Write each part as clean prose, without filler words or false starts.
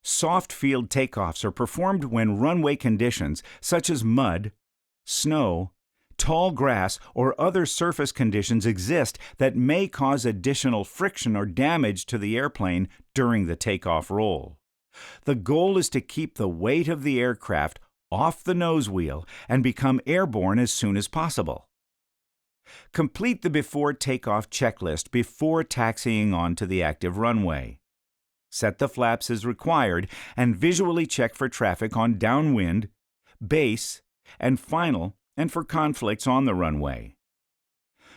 Soft field takeoffs are performed when runway conditions such as mud, snow, tall grass, or other surface conditions exist that may cause additional friction or damage to the airplane during the takeoff roll. The goal is to keep the weight of the aircraft off the nose wheel and become airborne as soon as possible. Complete the before takeoff checklist before taxiing onto the active runway. Set the flaps as required and visually check for traffic on downwind, base, and final, and for conflicts on the runway.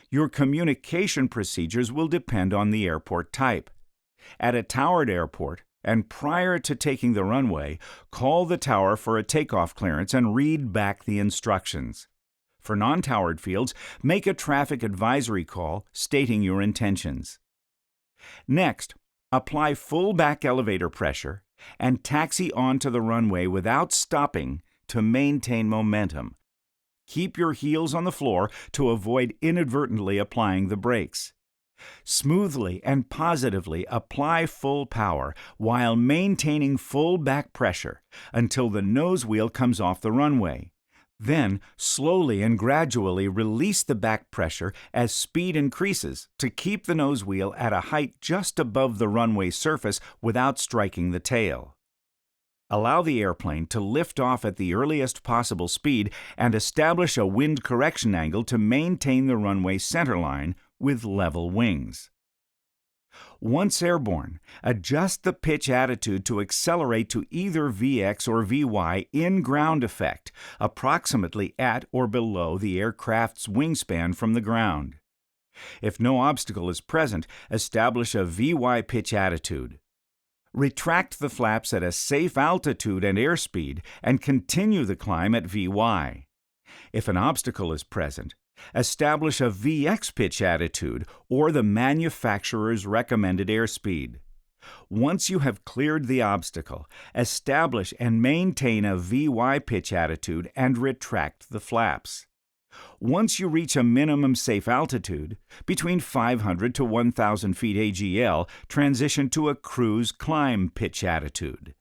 Your communication procedures will depend on the airport type. At a towered airport, and prior to taking the runway, call the tower for a takeoff clearance and read back the instructions. For non-towered fields, make a traffic advisory call stating your intentions. Next, apply full back elevator pressure and taxi onto the runway without stopping to maintain momentum. Keep your heels on the floor to avoid inadvertently applying the brakes. Smoothly and positively apply full power while maintaining full back pressure until the nose wheel comes off the runway. Then, slowly and gradually release the back pressure as speed increases to keep the nose wheel at a height just above the runway surface without striking the tail. Allow the airplane to lift off at the earliest possible speed and establish a wind correction angle to maintain the runway centerline with level wings. Once airborne, adjust the pitch attitude to accelerate to either Vx or Vy in ground effect, approximately at or below the aircraft's wingspan from the ground. If no obstacle is present, establish a Vy pitch attitude. Retract the flaps at a safe altitude and airspeed and continue the climb at Vy. If an obstacle is present, establish a Vx pitch attitude or the manufacturer's recommended airspeed. Once you have cleared the obstacle, establish and maintain a Vy pitch attitude and retract the flaps. Once you reach a minimum safe altitude, between 500 to 1,000 feet AGL, transition to a cruise climb pitch attitude.